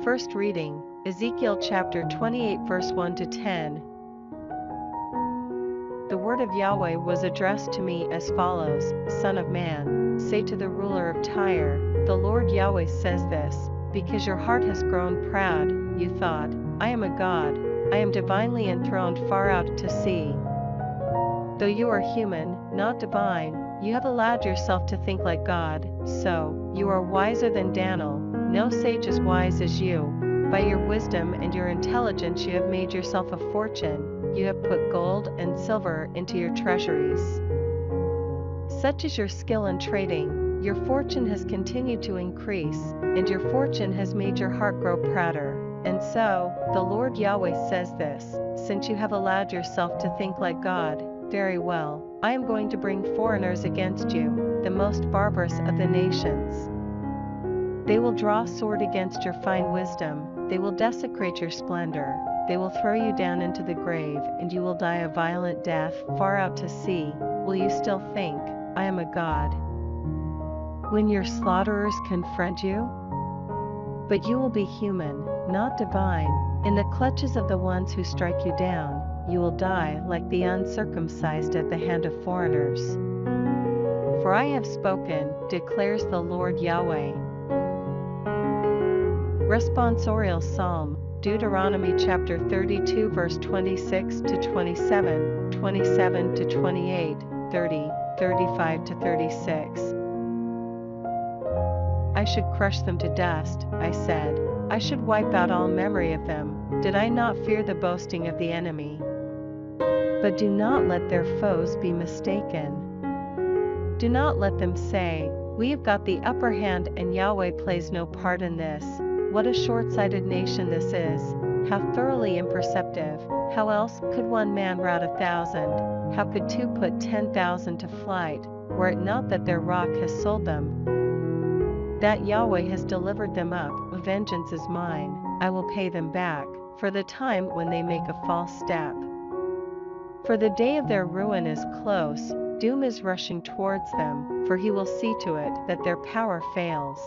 First reading, Ezekiel chapter 28 verse 1 to 10. The word of Yahweh was addressed to me as follows: Son of man, say to the ruler of Tyre, the Lord Yahweh says this, because your heart has grown proud, you thought, I am a god, I am divinely enthroned far out to sea. Though you are human, not divine, you have allowed yourself to think like God, so, you are wiser than Daniel, no sage as wise as you. By your wisdom and your intelligence you have made yourself a fortune, you have put gold and silver into your treasuries. Such is your skill in trading, your fortune has continued to increase, and your fortune has made your heart grow prouder. And so, the Lord Yahweh says this, since you have allowed yourself to think like God, very well, I am going to bring foreigners against you, the most barbarous of the nations. They will draw sword against your fine wisdom, they will desecrate your splendor, they will throw you down into the grave, and you will die a violent death far out to sea. Will you still think, I am a god, when your slaughterers confront you? But you will be human, not divine, in the clutches of the ones who strike you down, you will die like the uncircumcised at the hand of foreigners. For I have spoken, declares the Lord Yahweh. Responsorial Psalm, Deuteronomy chapter 32 verse 26 to 27, 27 to 28, 30, 35 to 36. I should crush them to dust, I said, I should wipe out all memory of them, did I not fear the boasting of the enemy? But do not let their foes be mistaken. Do not let them say, we have got the upper hand and Yahweh plays no part in this. What a short-sighted nation this is, how thoroughly imperceptive, how else could one man rout 1,000, how could two put 10,000 to flight, were it not that their rock has sold them? That Yahweh has delivered them up, vengeance is mine, I will pay them back, for the time when they make a false step. For the day of their ruin is close, doom is rushing towards them, for he will see to it that their power fails,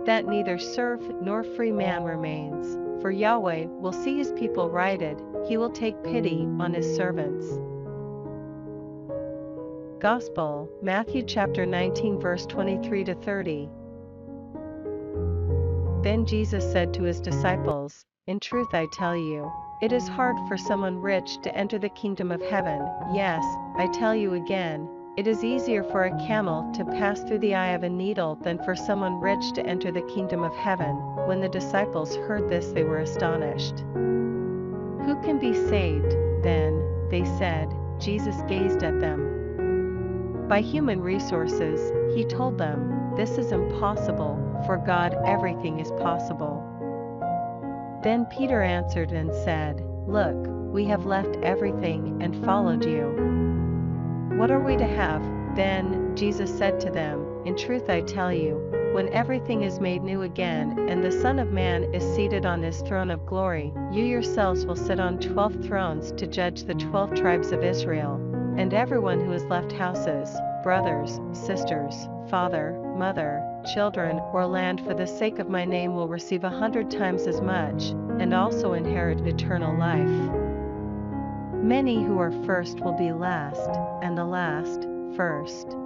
that neither serf nor free man remains, for Yahweh will see his people righted, he will take pity on his servants. Gospel, Matthew chapter 19 verse 23 to 30. Then Jesus said to his disciples, in truth I tell you, it is hard for someone rich to enter the kingdom of heaven. Yes, I tell you again, it is easier for a camel to pass through the eye of a needle than for someone rich to enter the kingdom of heaven. When the disciples heard this they were astonished. Who can be saved, then? They said. Jesus gazed at them. By human resources, he told them, this is impossible, for God everything is possible. Then Peter answered and said, look, we have left everything and followed you. What are we to have? Then Jesus said to them, in truth I tell you, when everything is made new again, and the Son of Man is seated on his throne of glory, you yourselves will sit on 12 thrones to judge the 12 tribes of Israel. And everyone who has left houses, brothers, sisters, father, mother, children, or land for the sake of my name will receive 100 times as much, and also inherit eternal life. Many who are first will be last, and the last, first.